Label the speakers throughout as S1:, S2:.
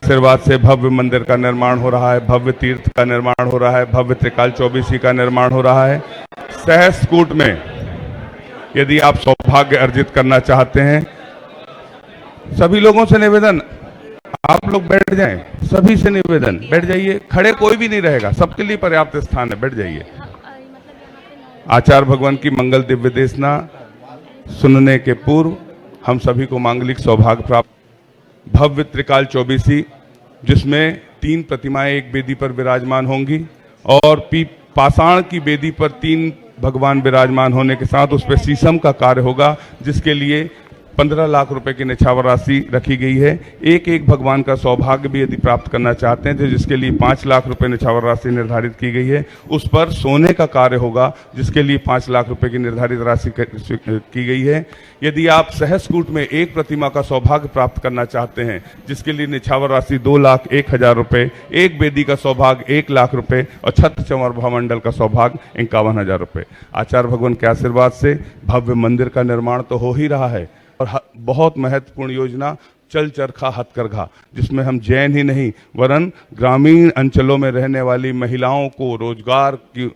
S1: आशीर्वाद से भव्य मंदिर का निर्माण हो रहा है, भव्य तीर्थ का निर्माण हो रहा है, भव्य त्रिकाल चौबीसी का निर्माण हो रहा है। सहस्त्रकूट में यदि आप सौभाग्य अर्जित करना चाहते हैं, सभी लोगों से निवेदन, आप लोग बैठ जाएं, सभी से निवेदन, बैठ जाइए, खड़े कोई भी नहीं रहेगा, सबके लिए पर्याप्त स्थान है, बैठ जाइए। आचार्य भगवान की मंगल दिव्य देशना सुनने के पूर्व हम सभी को मांगलिक सौभाग्य प्राप्त। भव्य त्रिकाल चौबीसी, जिसमें 3 प्रतिमाएं एक वेदी पर विराजमान होंगी और पाषाण की वेदी पर 3 भगवान विराजमान होने के साथ उस पर शीशम का कार्य होगा, जिसके लिए 15 लाख रुपए की निछावर राशि रखी गई है। एक एक भगवान का सौभाग्य भी यदि प्राप्त करना चाहते हैं तो जिसके लिए 5 लाख रुपए निछावर राशि निर्धारित की गई है। उस पर सोने का कार्य होगा, जिसके लिए 5 लाख रुपए की निर्धारित राशि की गई है। यदि आप सहस्त्रकूट में एक प्रतिमा का सौभाग्य प्राप्त करना चाहते हैं, जिसके लिए निछावर राशि 2,01,000 रुपये, एक वेदी का सौभाग्य 1 लाख रुपये और छत्र चंवर भामंडल का सौभाग्य 51,000 रुपये। आचार्य भगवान के आशीर्वाद से भव्य मंदिर का निर्माण तो हो ही रहा है और बहुत महत्वपूर्ण योजना चल चरखा हथकरघा, जिसमें हम जैन ही नहीं वरन ग्रामीण अंचलों में रहने वाली महिलाओं को रोजगार की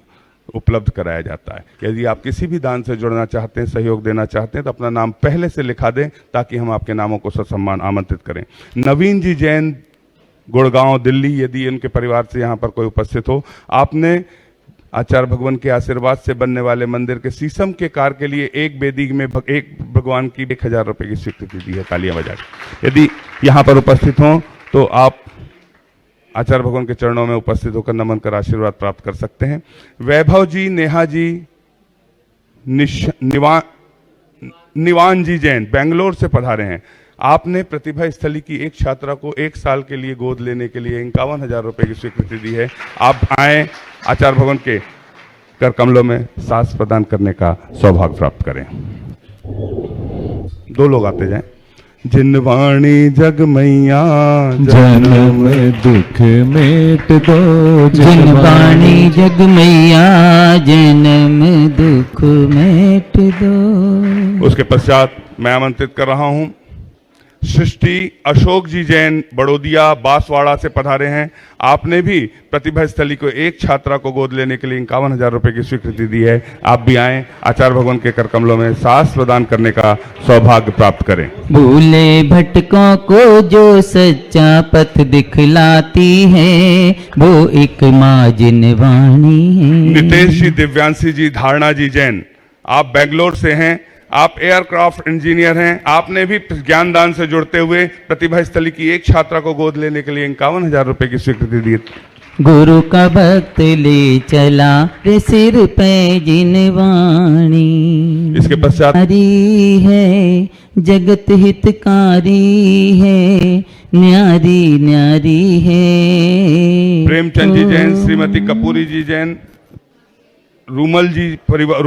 S1: उपलब्ध कराया जाता है। यदि आप किसी भी दान से जुड़ना चाहते हैं, सहयोग देना चाहते हैं, तो अपना नाम पहले से लिखा दें ताकि हम आपके नामों को ससम्मान आमंत्रित करें। नवीन जी जैन, गुड़गांव, दिल्ली, यदि इनके परिवार से यहाँ पर कोई उपस्थित हो, आपने आचार्य भगवान के आशीर्वाद से बनने वाले मंदिर के शीशम के कार्य के लिए एक वेदी में एक भगवान की 1,000 रुपये की स्वीकृति दी है, तालियां बजा के। यदि यहाँ पर उपस्थित हों तो आप आचार्य भगवान के चरणों में उपस्थित होकर नमन कर आशीर्वाद प्राप्त कर सकते हैं। वैभव जी, नेहा जी, निवान जी जैन बेंगलोर से पधारे हैं। आपने प्रतिभा स्थली की एक छात्रा को 1 साल के लिए गोद लेने के लिए 51,000 रुपये की स्वीकृति दी है। आप आए, आचार्य भगवान के कर कमलों में सांस प्रदान करने का सौभाग्य प्राप्त करें। 2 लोग आते जाएं। जिनवाणी जग मैया
S2: जन्म दुख मेट दो,
S3: जिनवाणी जग मैया जन्म दुख मेट दो।
S1: उसके पश्चात मैं आमंत्रित कर रहा हूं सृष्टि अशोक जी जैन, बड़ोदिया बांसवाड़ा से पधारे हैं। आपने भी प्रतिभा स्थली को एक छात्रा को गोद लेने के लिए 51,000 रुपये की स्वीकृति दी है। आप भी आएं, आचार्य भगवान के कर कमलों में सांस प्रदान करने का सौभाग्य प्राप्त करें।
S3: भूले भटकों को जो सच्चा पथ दिखलाती है, वो एक माँ जिनवाणी है।
S1: नितेश जी, दिव्यांशी जी, धारणा जी जैन, आप बेंगलोर से हैं, आप एयरक्राफ्ट इंजीनियर हैं। आपने भी ज्ञानदान से जुड़ते हुए प्रतिभा स्थली की एक छात्रा को गोद लेने के लिए 51,000 रुपये की स्वीकृति दी।
S3: गुरु का भक्त ले चला रे सिर पे जिनवाणी।
S1: इसके पश्चात
S3: है जगत हितकारी है, न्यारी न्यारी है।
S1: प्रेमचंद जी जैन, श्रीमती कपूरी जी जैन, रूमल जी परिवार,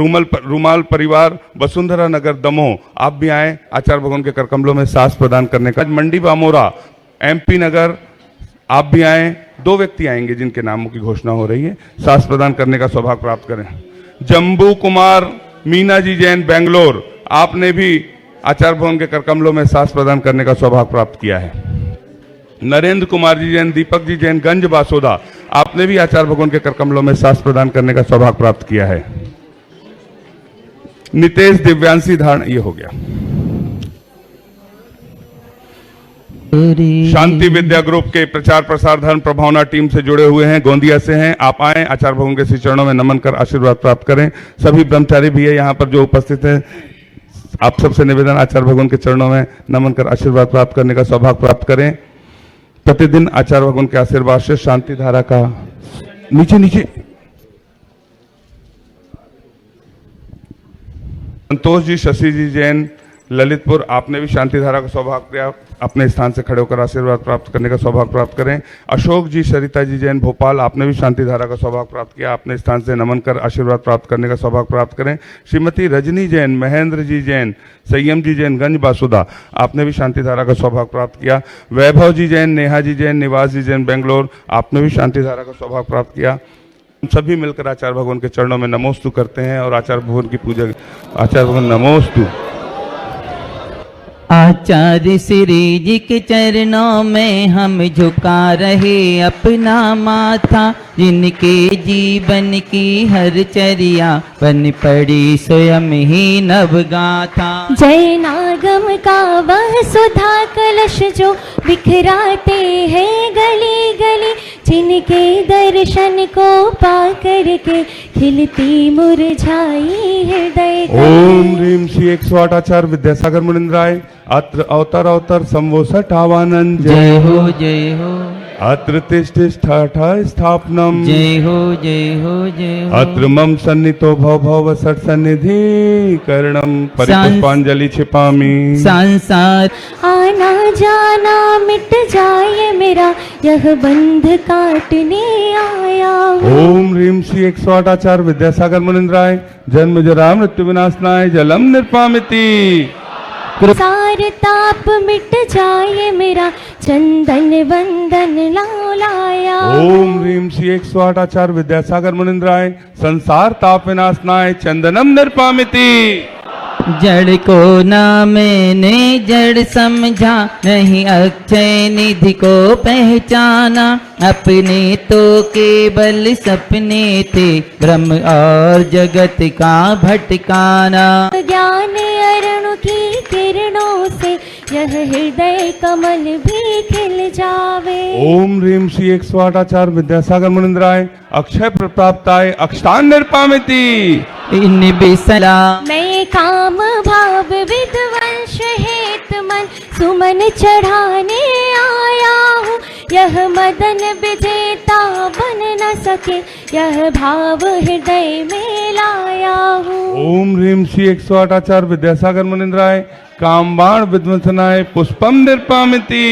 S1: रूमाल परिवार, वसुंधरा नगर, दमोह, आप भी आए, आचार्य भगवान के कर कमलों में सांस प्रदान करने का। मंडी बामोरा, MP नगर, आप भी आए। 2 व्यक्ति आएंगे जिनके नामों की घोषणा हो रही है, सांस प्रदान करने का सौभाग्य प्राप्त करें। जम्बू कुमार, मीना जी जैन, बेंगलोर, आपने भी आचार्य भगवान के कर कमलों में सांस प्रदान करने का सौभाग्य प्राप्त किया है। नरेंद्र कुमार जी जैन, दीपक जी जैन, गंज बासोदा, आपने भी आचार्य भगवान के कर कमलों में सांस प्रदान करने का सौभाग्य प्राप्त किया है। नितेश, दिव्यांशी, धारण, ये हो गया। शांति विद्या ग्रुप के प्रचार प्रसार धर्म प्रभावना टीम से जुड़े हुए हैं, गोंदिया से हैं। आप आए, आचार्य भगवान के श्री चरणों में नमन कर आशीर्वाद प्राप्त करें। सभी ब्रह्मचारी भी है यहाँ पर जो उपस्थित है, आप सबसे निवेदन, आचार्य भगवान के चरणों में नमन कर आशीर्वाद प्राप्त करने का सौभाग्य प्राप्त करें। प्रतिदिन आचार्य भगवान के आशीर्वाद से शांति धारा का नीचे संतोष जी, शशि जी जैन, ललितपुर, आपने भी शांति धारा का सौभाग्य किया। अपने स्थान से खड़े होकर आशीर्वाद प्राप्त करने का सौभाग्य प्राप्त करें। अशोक जी, सरिता जी जैन, भोपाल, आपने भी शांति धारा का सौभाग्य प्राप्त किया। अपने स्थान से नमन कर आशीर्वाद प्राप्त करने का सौभाग्य प्राप्त करें। श्रीमती रजनी जैन, महेंद्र जी जैन, संयम जी जैन, गंज बासुदा, आपने भी शांति धारा का सौभाग्य प्राप्त किया। वैभव जी जैन, नेहा जी जैन, निवास जी जैन, बेंगलोर, आपने भी शांति धारा का सौभाग्य प्राप्त किया। हम सभी मिलकर आचार्य भगवान के चरणों में नमोस्तु करते हैं और आचार्य भगवान की पूजा, आचार्य भगवान नमोस्तु।
S3: आचार्य श्री जी के चरणों में हम झुका रहे अपना माथा, जिनके जीवन की हर चर्या बन पड़ी स्वयं ही नवगाथा।
S4: जय नागम का वह सुधा कलश जो बिखराते हैं गली गली, जिनके दर्शन को पा करके खिलती मुरझाई हृदय।
S1: ओम ह्रीं श्री 108 आचार्य विद्यासागर मुनिंद्राय अत्र अवतर अवतर संवोसठ आवानंद।
S3: जय हो जय हो।
S1: अत्र तिष्ठिष्ठ स्थापनम।
S3: जय हो जय हो जय हो।
S1: अत्र मम सन्नितो भव भव सठ सन्निधि करणम परिपुष्पांजलि छिपामी।
S3: संसार
S4: आना जाना मिट जाए मेरा, यह बंध काटने आया हूँ।
S1: ओम ह्रीं श्री 108 आचार्य विद्यासागर मुनिंद्राय जन्म जरा मृत्यु विनाशनाय जलम निर्पामिति।
S4: सार ताप मिट जाए मेरा, चंदन वंदन लाया।
S1: ओम ह्रीं श्री 108 आचार्य विद्यासागर मुनिंद्राय संसार ताप विनाशनाय चंदनम निर्पामिति।
S3: जड़ को ना मैंने जड़ समझा, नहीं अक्षय निधि को पहचाना, अपने तो केवल सपने थे ब्रह्म और जगत का भटकाना।
S4: ज्ञान अरुण की किरणों से यह हृदय कमल भी खिल जावे।
S1: ओम ह्रीं श्री 108 आचार्य विद्यासागर मुनिंद्राय अक्षय प्राप्ताय अक्षतान निर्पामिति।
S3: इन बिसला
S4: मैं काम भाव विध्वंस हेत मन सुमन चढ़ाने आया हूँ, यह मदन विजेता बन न सके, यह भाव हृदय में लाया हूँ।
S1: ओम ह्रीं श्री 108 आचार्य विद्यासागर मुनिंद्राय कामबाण विध्वंसनाय पुष्पम निर्पामिति।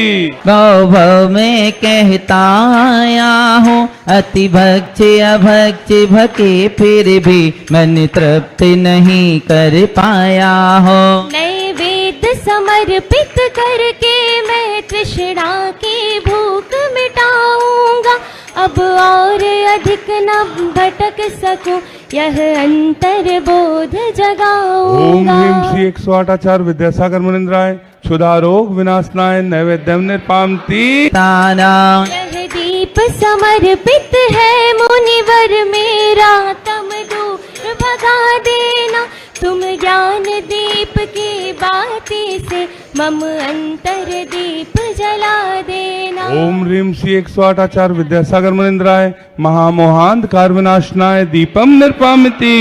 S3: भव भव में कहता आया हूँ, अति भक्ष अभक्ष भके फिर भी मन तृप्त नहीं कर पाया हो।
S4: नए वेद समर्पित करके मैं तृष्णा की भूख मिटाऊंगा, अब और अधिक न भटक सकूं, यह अंतर बोध
S1: ओम
S4: जगाऊंगा।
S1: ह्रीं श्री 108 आचार्य विद्यासागर मुनिंद्राय क्षुधा रोग विनाशनाय नैवेद्यम निर्पामिति।
S3: ताना
S4: यह दीप समर्पित है मुनिवर मेरा, तम दूर भगा देना, तुम ज्ञान दीप की बाती से मम अंतर दीप जला देना।
S1: ओम ह्रीं श्री 108 आचार्य विद्यासागर मुनिंद्राय महामोहांधकार विनाशनाय दीपम निर्पामिति।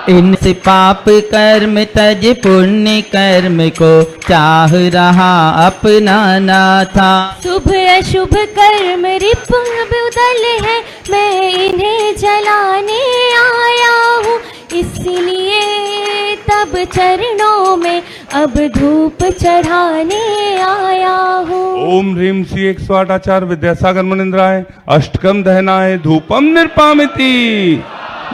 S3: इनसे पाप कर्म तज पुण्य कर्म को चाह रहा अपना नाथा।
S4: शुभ अशुभ कर्म रिपुण बुदल है, मैं इन्हें जलाने आया हूँ, इसलिए तब चरणों में अब धूप चढ़ाने आया हूँ।
S1: ओम ह्रीं श्री 108 आचार्य विद्यासागर मुनिंद्राय अष्टकम दहनाय धूपम निर्पामिति।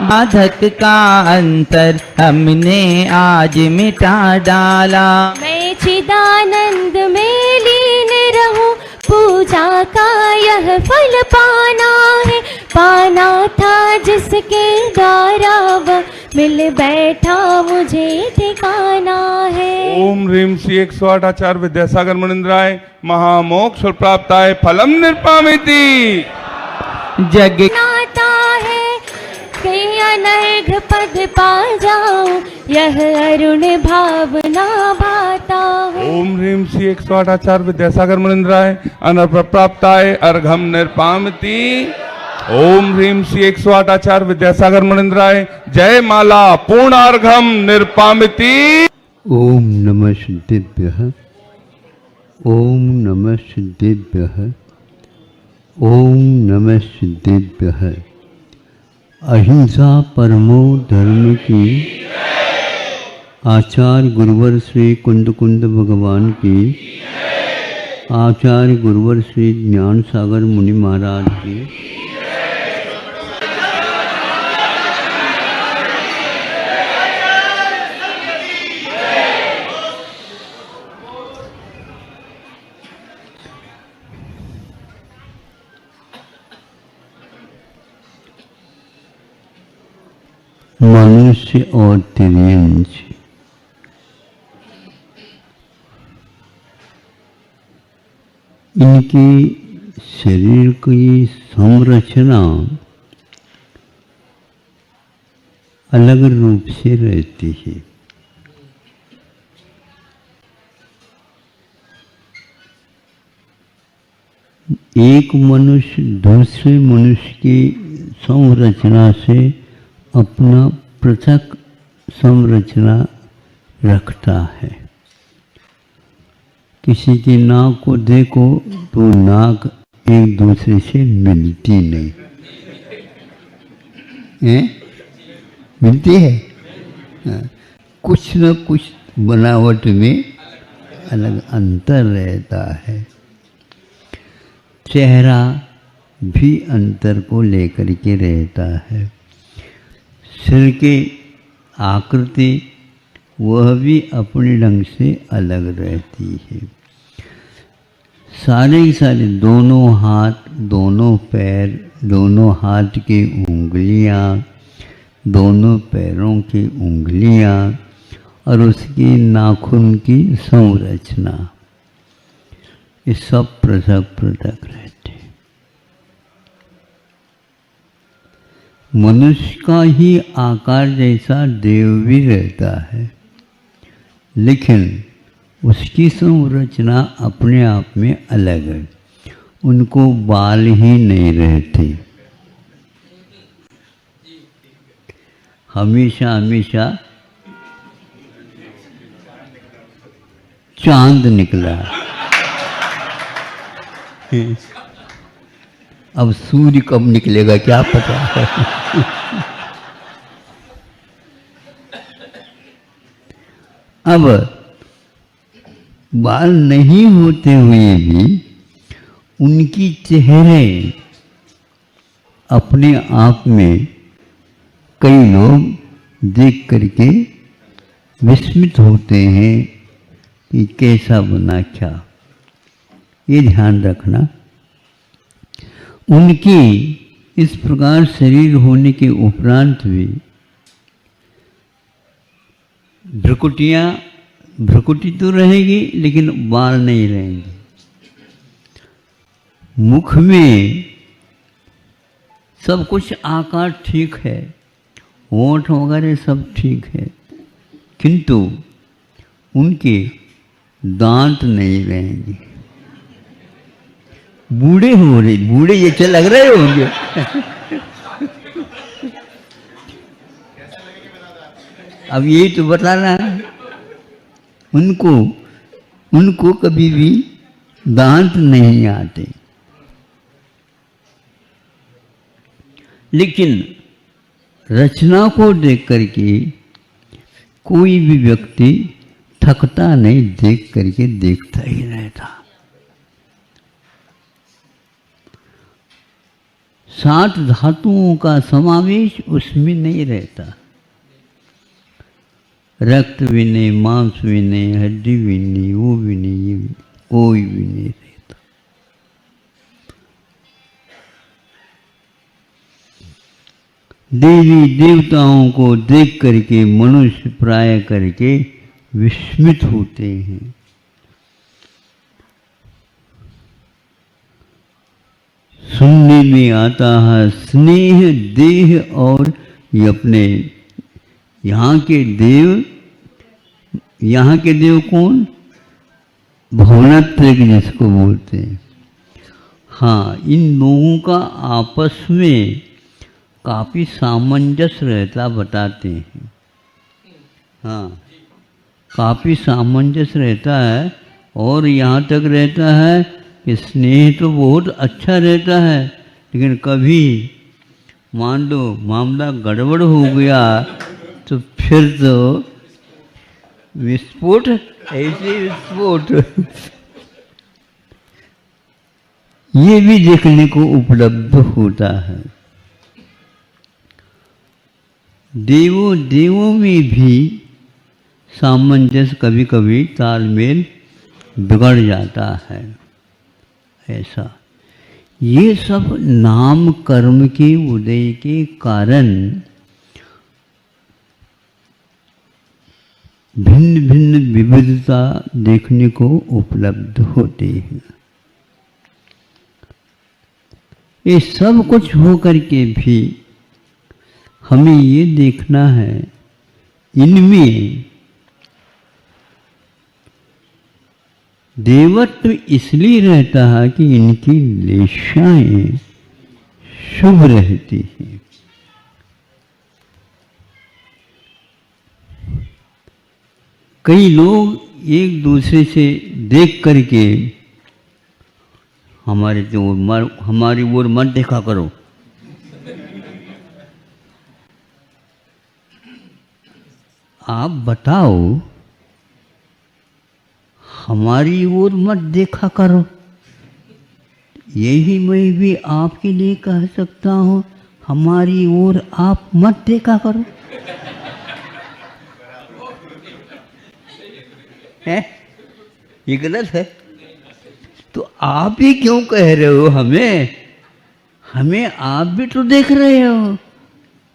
S3: बाधक का अंतर हमने आज मिटा डाला,
S4: मैं चिदानंद में लीन रहूं, पूजा का यह फल पाना है, पाना था जिसके द्वारा वह मिल बैठा मुझे ठिकाना है।
S1: ओम ह्रीं श्री 108 आचार्य विद्यासागर मुनिंद्राय महामोक्ष प्राप्ताय फलम निर्पामिति।
S3: जग
S4: नाता है कि अनर्घ पद पा जाऊं, यह अरुण भावना भाता हूँ।
S1: ओम ह्रीं श्री 108 आचार्य विद्यासागर मुनिंद्राय अनर्घ प्राप्ताय अर्घम निर्पामिति। ओम ह्रीं श्री 108 आचार्य विद्यासागर मुनिंद्राय जय माला पूर्ण अर्घम निर्पामिति।
S5: ओम नमः सिद्धेभ्यः, ओम नमः सिद्धेभ्यः, ओम नमः सिद्धेभ्यः। अहिंसा परमो धर्म की आचार्य गुरुवर श्री कुंद कुंद भगवान की, आचार्य गुरुवर श्री ज्ञान सागर मुनि महाराज की, मनुष्य और तिर्यंच इनकी शरीर की संरचना अलग रूप से रहती है। एक मनुष्य दूसरे मनुष्य की संरचना से अपना पृथक संरचना रखता है। किसी की नाक को देखो तो नाक एक दूसरे से मिलती नहीं है, मिलती है। कुछ न कुछ बनावट में अलग अंतर रहता है। चेहरा भी अंतर को लेकर के रहता है। सिर की आकृति वह भी अपने ढंग से अलग रहती है। सारे दोनों हाथ, दोनों पैर, दोनों हाथ की उंगलियां, दोनों पैरों की उंगलियां और उसकी नाखून की संरचना, ये सब पृथक पृथक रहते हैं। मनुष्य का ही आकार जैसा देव भी रहता है, लेकिन उसकी संरचना अपने आप में अलग है। उनको बाल ही नहीं रहते। हमेशा हमेशा चांद निकला। अब सूर्य कब निकलेगा क्या पता है। अब बाल नहीं होते हुए भी उनकी चेहरे अपने आप में कई लोग देख करके विस्मित होते हैं कि कैसा बना क्या। ये ध्यान रखना, उनकी इस प्रकार शरीर होने के उपरांत भी भ्रुकुटी तो रहेगी लेकिन बाल नहीं रहेंगे। मुख में सब कुछ आकार ठीक है, होंठ वगैरह सब ठीक है, किंतु उनके दांत नहीं रहेंगे। बूढ़े हो रहे, बूढ़े जैसे लग रहे होंगे। अब यही तो बताना है। उनको कभी भी दांत नहीं आते, लेकिन रचना को देख करके कोई भी व्यक्ति थकता नहीं, देख करके देखता ही रहता। 7 धातुओं का समावेश उसमें नहीं रहता। रक्त भी नहीं, मांस भी नहीं, हड्डी भी नहीं, वो भी नहीं, ये भी, कोई भी नहीं रहता। देवी देवताओं को देख करके मनुष्य प्राय करके विस्मित होते हैं। सुनने में आता है स्नेह देह, और ये अपने यहाँ के देव कौन? भुवनत्रय जिसको बोलते हैं। हाँ, इन लोगों का आपस में काफी सामंजस्य रहता बताते हैं। हाँ, काफी सामंजस्य रहता है, और यहाँ तक रहता है कि स्नेह तो बहुत अच्छा रहता है, लेकिन कभी मान लो मामला गड़बड़ हो गया तो फिर तो विस्फोट, ऐसे विस्फोट। ये भी देखने को उपलब्ध होता है। देवों में भी सामंजस्य, कभी कभी तालमेल बिगड़ जाता है। ऐसा ये सब नाम कर्म के उदय के कारण भिन्न भिन्न विविधता देखने को उपलब्ध होती है। ये सब कुछ हो करके भी हमें ये देखना है, इनमें देवत्व इसलिए रहता है कि इनकी लेशाएं शुभ रहती हैं। कई लोग एक दूसरे से देख करके हमारी ओर मत देखा करो, आप बताओ हमारी ओर मत देखा करो। यही मैं भी आपके लिए कह सकता हूं, हमारी ओर आप मत देखा करो। है ये गलत है? तो आप ही क्यों कह रहे हो हमें आप भी तो देख रहे हो,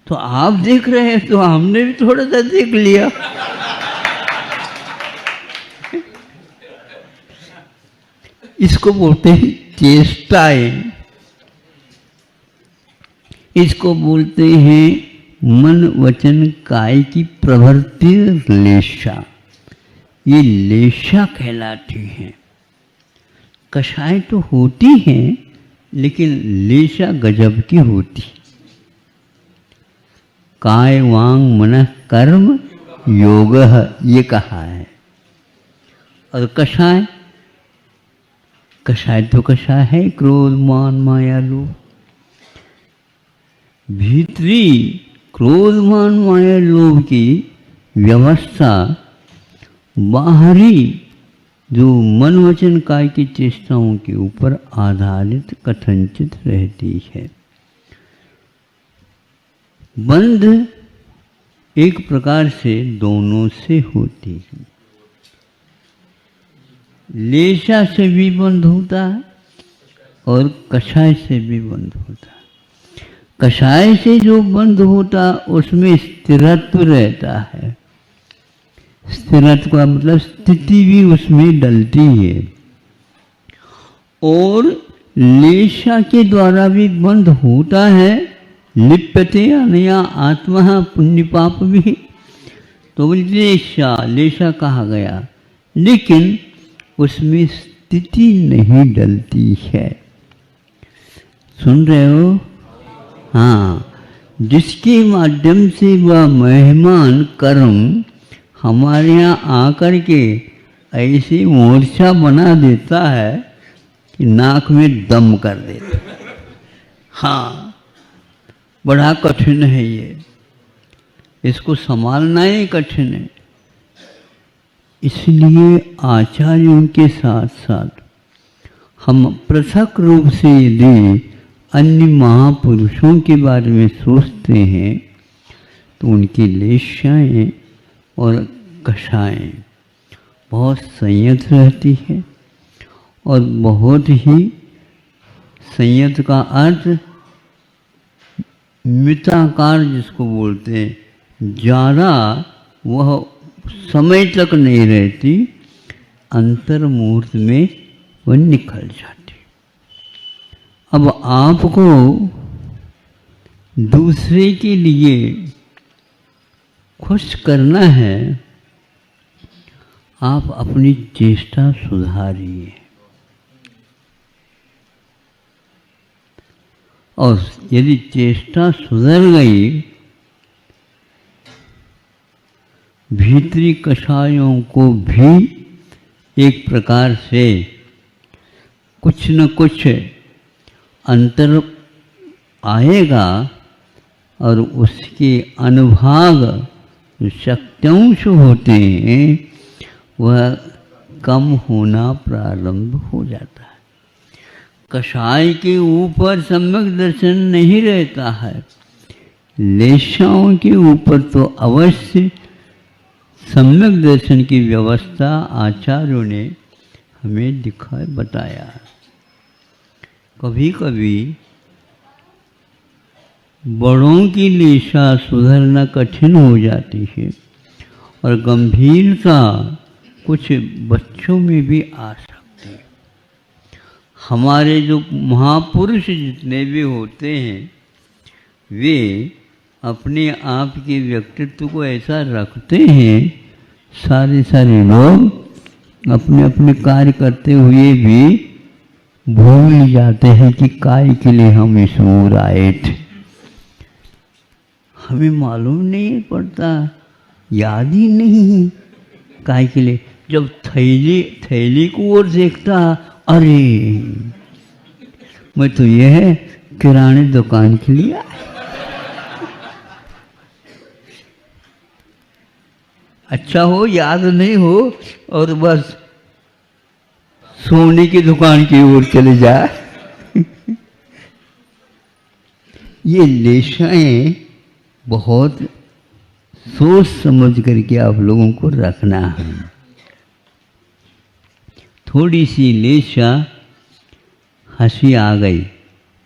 S5: तो आप देख रहे हैं तो हमने भी थोड़ा सा देख लिया। इसको बोलते हैं चेष्टाएं, इसको बोलते हैं मन वचन काय की प्रवृत्ति लेशा। ये लेशा कहलाती हैं। कषाय तो होती हैं लेकिन लेशा गजब की होती। काय वांग मन कर्म योग ये कहा है। और कषाय तो कषाय है, क्रोध मान माया लोभ। भीतरी क्रोध मान माया लोभ की व्यवस्था बाहरी जो मन वचन काय की चेष्टाओं के ऊपर आधारित कथनचित रहती है। बंध एक प्रकार से दोनों से होती है। लेशा से भी बंध होता है और कषाय से भी बंध होता है। कषाय से जो बंध होता उसमें स्थिरत्व रहता है। स्थिरत्व का मतलब स्थिति भी उसमें डलती है। और लेशा के द्वारा भी बंध होता है। लिप्यते अनया आत्मा पुण्य पाप भी, तो लेशा कहा गया, लेकिन उसमें स्थिति नहीं डलती है। सुन रहे हो? हाँ, जिसके माध्यम से वह मेहमान कर्म हमारे यहाँ आकर के ऐसी मोर्चा बना देता है कि नाक में दम कर देता। हाँ, बड़ा कठिन है ये, इसको संभालना ही कठिन है। इसलिए आचार्यों के साथ साथ हम पृथक रूप से यदि अन्य महापुरुषों के बारे में सोचते हैं तो उनकी लेशाएं और कषाएं बहुत संयत रहती है। और बहुत ही संयत का अर्थ मिताकार जिसको बोलते हैं, ज़्यादा वह समय तक नहीं रहती, अंतर मुहूर्त में वह निकल जाती। अब आपको दूसरे के लिए खुश करना है, आप अपनी चेष्टा सुधारिए। और यदि चेष्टा सुधर गई, भीतरी कषायों को भी एक प्रकार से कुछ न कुछ अंतर आएगा और उसके अनुभाग जो शक्त्यांश होते हैं वह कम होना प्रारंभ हो जाता है। कषाय के ऊपर सम्यक दर्शन नहीं रहता है, लेशाओं के ऊपर तो अवश्य सम्यक दर्शन की व्यवस्था आचार्यों ने हमें दिखाया बताया। कभी कभी बड़ों की लेशा सुधरना कठिन हो जाती है और गंभीरता कुछ बच्चों में भी आ सकती है। हमारे जो महापुरुष जितने भी होते हैं वे अपने आप के व्यक्तित्व को ऐसा रखते हैं, सारे लोग अपने अपने कार्य करते हुए भी भूल जाते हैं कि काय के लिए हम इस ओर आए थे। हमें मालूम नहीं पड़ता, याद ही नहीं काय के लिए। जब थैली को ओर देखता, अरे मैं तो यह किराने दुकान के लिए आया। अच्छा हो याद नहीं हो और बस सोने की दुकान की ओर चले जाए। ये लेशाएं बहुत सोच समझ करके आप लोगों को रखना है। थोड़ी सी लेशा हंसी आ गई,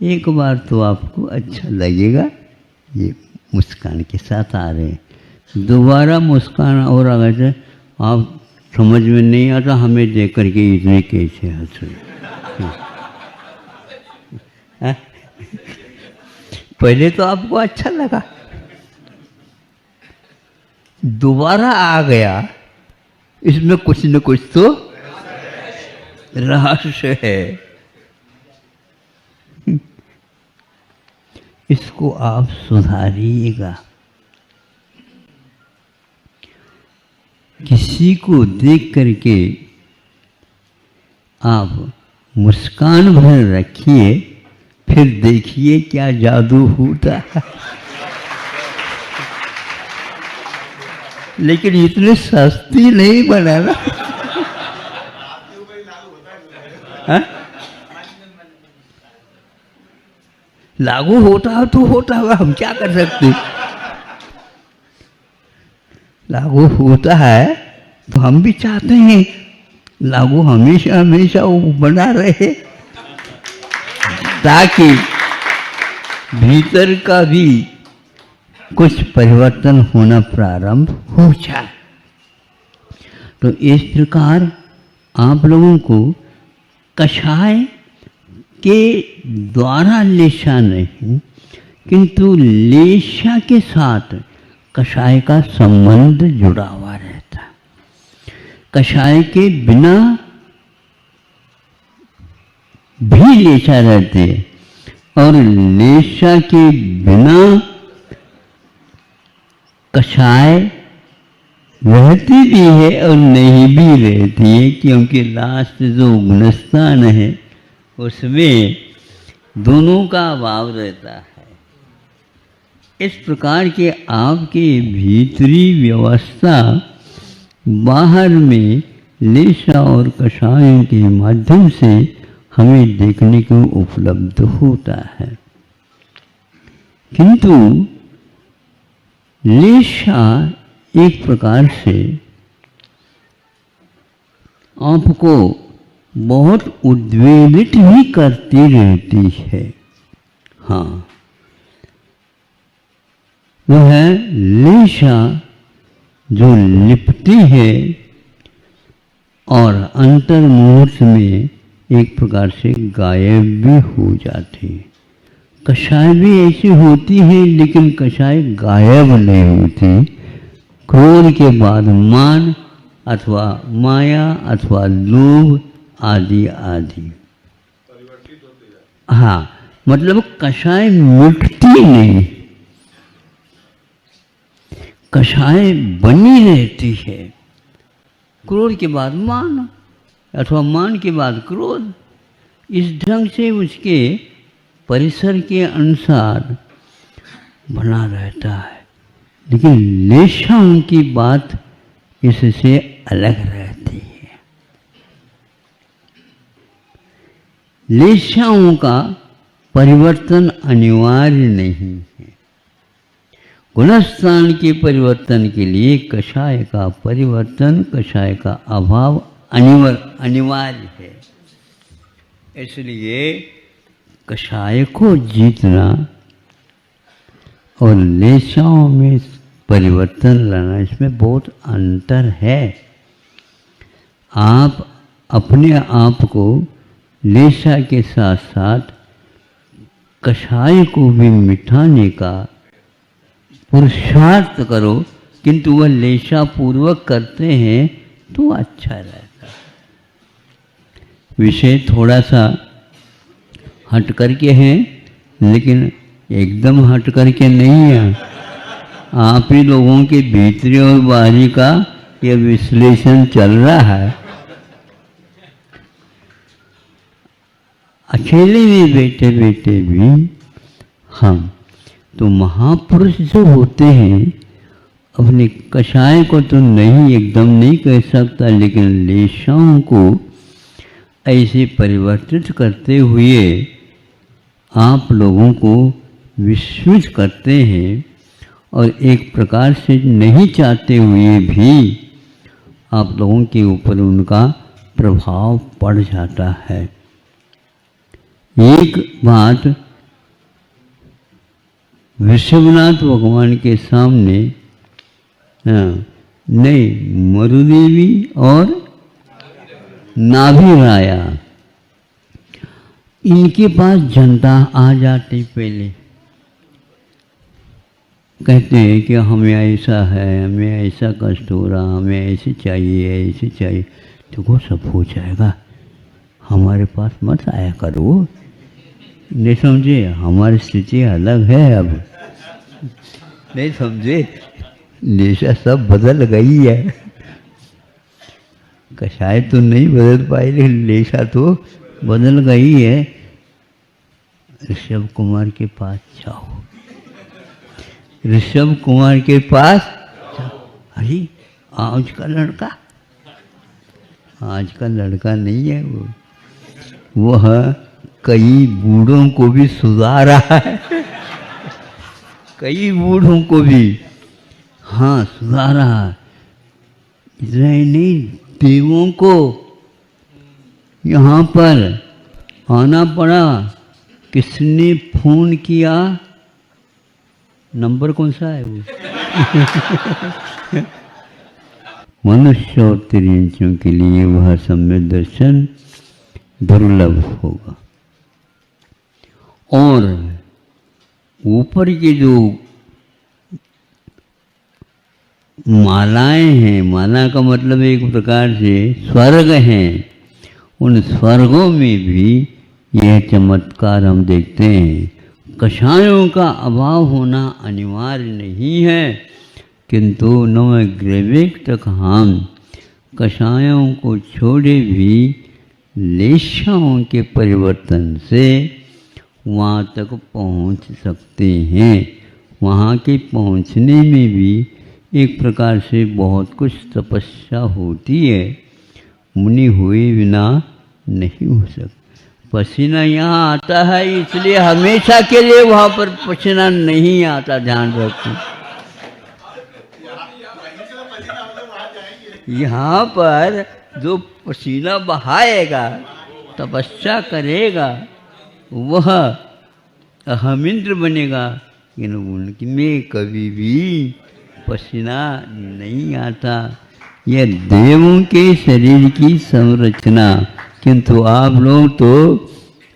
S5: एक बार तो आपको अच्छा लगेगा, ये मुस्कान के साथ आ रहे हैं। दोबारा मुस्कान और आ गए थे, आप समझ में नहीं आता हमें देख करके इतने कैसे हंस रहे। पहले तो आपको अच्छा लगा, दोबारा आ गया, इसमें कुछ न कुछ तो रहस्य है। इसको आप सुधारिएगा। किसी को देख करके आप मुस्कान भर रखिए, फिर देखिए क्या जादू होता है। लेकिन इतने सस्ती नहीं बनाना। लागू होता है तो होता है, हम क्या कर सकते। लागू होता है तो हम भी चाहते हैं लागू हमेशा हमेशा वो बना रहे, ताकि भीतर का भी कुछ परिवर्तन होना प्रारंभ हो जाए। तो इस प्रकार आप लोगों को कषाय के द्वारा लेशा नहीं, किंतु लेशा के साथ कषाय का संबंध जुड़ा हुआ रहता है। कषाय के बिना भी लेशा रहती है और लेशा के बिना कषाय रहती भी है और नहीं भी रहती है, क्योंकि लास्ट जो गुणस्थान है उसमें दोनों का अभाव रहता है। इस प्रकार के आपके भीतरी व्यवस्था बाहर में लेशा और कषायों के माध्यम से हमें देखने को उपलब्ध होता है। किंतु लेशा एक प्रकार से आपको बहुत उद्वेलित भी करती रहती है। हाँ, वह लेशा जो लिपटी है और अंतर मुहूर्त में एक प्रकार से गायब भी हो जाती है। कषाय भी ऐसी होती है, लेकिन कषाय गायब नहीं होती। क्रोध के बाद मान अथवा माया अथवा लोभ आदि आदि। हाँ, मतलब कषाय मिटती नहीं, कषाय बनी रहती है। क्रोध के बाद मान अथवा मान के बाद क्रोध, इस ढंग से उसके परिसर के अनुसार बना रहता है। लेकिन लेशाओं की बात इससे अलग रहती है। लेशाओं का परिवर्तन अनिवार्य नहीं है। गुणस्थान के परिवर्तन के लिए कषाय का परिवर्तन, कषाय का अभाव अनिवार्य है। इसलिए कषाय को जीतना और लेशाओं में परिवर्तन लाना, इसमें बहुत अंतर है। आप अपने आप को लेशा के साथ साथ कषाय को भी मिटाने का पुरुषार्थ करो, किंतु वह लेशा पूर्वक करते हैं तो अच्छा रहता है। विषय थोड़ा सा हट करके हैं, लेकिन एकदम हट करके नहीं है। आप ही लोगों के भीतरी और बाहरी का यह विश्लेषण चल रहा है। अकेले में बैठे बैठे भी हम तो महापुरुष जो होते हैं, अपने कषाय को तो नहीं एकदम नहीं कह सकता, लेकिन लेशाओं को ऐसे परिवर्तित करते हुए आप लोगों को विश्वसित करते हैं, और एक प्रकार से नहीं चाहते हुए भी आप लोगों के ऊपर उनका प्रभाव पड़ जाता है। एक बात ऋषभनाथ भगवान के सामने नहीं, मरुदेवी और नाभिराया, इनके पास जनता आ जाती। पहले कहते हैं कि हमें ऐसा है, हमें ऐसा कष्ट हो रहा, हमें ऐसे चाहिए, ऐसे चाहिए। देखो सब हो जाएगा, हमारे पास मत आया करो। नहीं समझे, हमारी स्थिति अलग है अब। नहीं समझे, लेशा सब बदल गई है। कषाय तो नहीं बदल पाई, लेकिन लेशा तो बदल गई है। ऋषभ कुमार के पास जाओ, ऋषभ कुमार के पास। अरे आज का लड़का, आज का लड़का नहीं है वो, वह कई बूढ़ों को भी सुधार रहा है। कई बूढ़ों को भी हाँ सुधार रहा है। इतना ही नहीं, देवों को यहाँ पर आना पड़ा। किसने फोन किया? नंबर कौन सा है वो? मनुष्य और तिर्यंचों के लिए वह सम्यक दर्शन दुर्लभ होगा। और ऊपर के जो मालाएं हैं, माला का मतलब एक प्रकार से स्वर्ग हैं, उन स्वर्गों में भी यह चमत्कार हम देखते हैं। कषायों का अभाव होना अनिवार्य नहीं है, किंतु नवग्रवेक तक हम कषायों को छोड़े भी लेशाओं के परिवर्तन से वहाँ तक पहुँच सकते हैं। वहाँ के पहुँचने में भी एक प्रकार से बहुत कुछ तपस्या होती है, मुनि हुए बिना नहीं हो सकता। पसीना यहाँ आता है, इसलिए हमेशा के लिए वहाँ पर पसीना नहीं आता, ध्यान रखो। यहाँ पर जो पसीना बहाएगा, तपस्या करेगा, वह अहमिंद्र बनेगा, लेकिन उनकी में कभी भी पसीना नहीं आता। यह देवों के शरीर की संरचना, किंतु आप लोग तो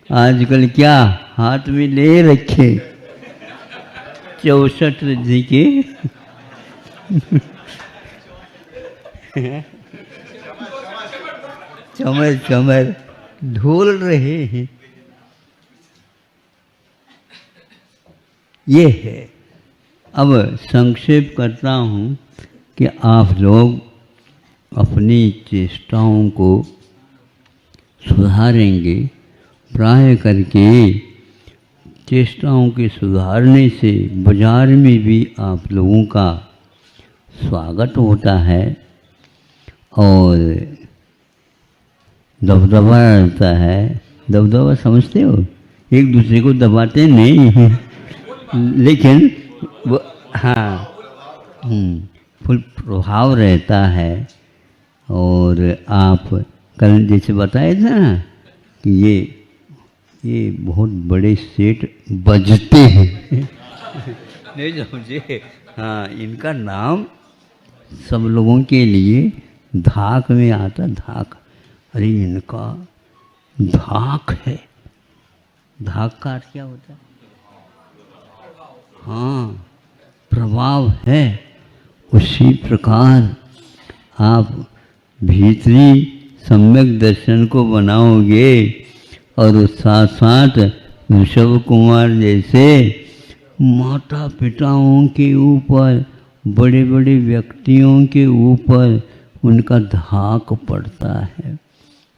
S5: आजकल क्या हाथ में ले रखे 64 जी के चमर चमर ढोल रहे हैं। ये है। अब संक्षेप करता हूँ कि आप लोग अपनी चेष्टाओं को सुधारेंगे। प्राय करके चेष्टाओं के सुधारने से बाजार में भी आप लोगों का स्वागत होता है और दबदबा रहता है। दबदबा समझते हो? एक दूसरे को दबाते नहीं हैं, लेकिन वो हाँ फुल प्रभाव रहता है। और आप कल जैसे बताए थे ना कि ये बहुत बड़े सेठ बजते हैं नहीं समझे? हाँ, इनका नाम सब लोगों के लिए धाक में आता। धाक, अरे इनका धाक है। धाक का अर्थ क्या होता है? हाँ, प्रभाव है। उसी प्रकार आप भीतरी सम्यक दर्शन को बनाओगे और साथ साथ ऋषभ कुमार जैसे माता पिताओं के ऊपर, बड़े बड़े व्यक्तियों के ऊपर उनका धाक पड़ता है।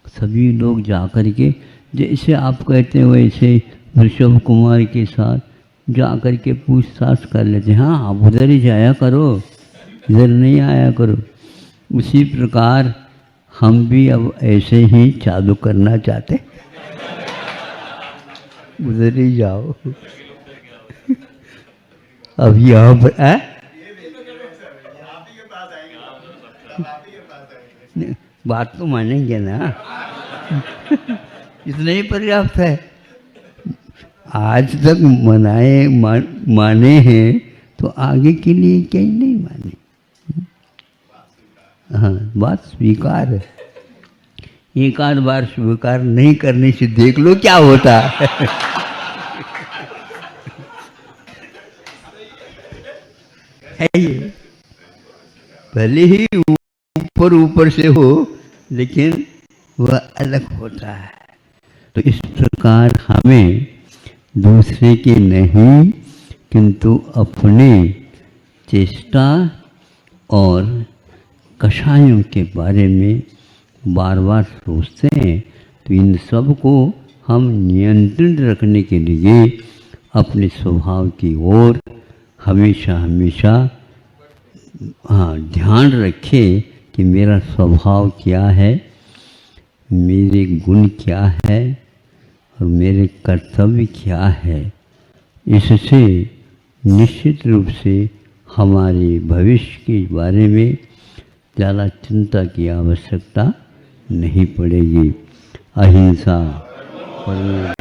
S5: सभी लोग जाकर के, जैसे आप कहते हैं वैसे ऋषभ कुमार के साथ जाकर के पूछताछ कर लेते हैं। हाँ, आप उधर ही जाया करो, इधर नहीं आया करो। उसी प्रकार हम भी अब ऐसे ही चालू करना चाहते, उधर ही जाओ। अब यहाँ पर बात तो मानेंगे ना, इतना ही पर्याप्त है। आज तक माने हैं तो आगे के लिए क्या ही नहीं माने। हाँ, बात स्वीकार है। एक आध बार स्वीकार नहीं करने से देख लो क्या होता है। भले ही ऊपर ऊपर से हो, लेकिन वह अलग होता है। तो इस प्रकार हमें दूसरे के नहीं किंतु अपने चेष्टा और कषायों के बारे में बार बार सोचते हैं। तो इन सब को हम नियंत्रित रखने के लिए अपने स्वभाव की ओर हमेशा हमेशा ध्यान रखें कि मेरा स्वभाव क्या है, मेरे गुण क्या है और मेरे कर्तव्य क्या है। इससे निश्चित रूप से हमारे भविष्य के बारे में ज़्यादा चिंता की आवश्यकता नहीं पड़ेगी। अहिंसा, परम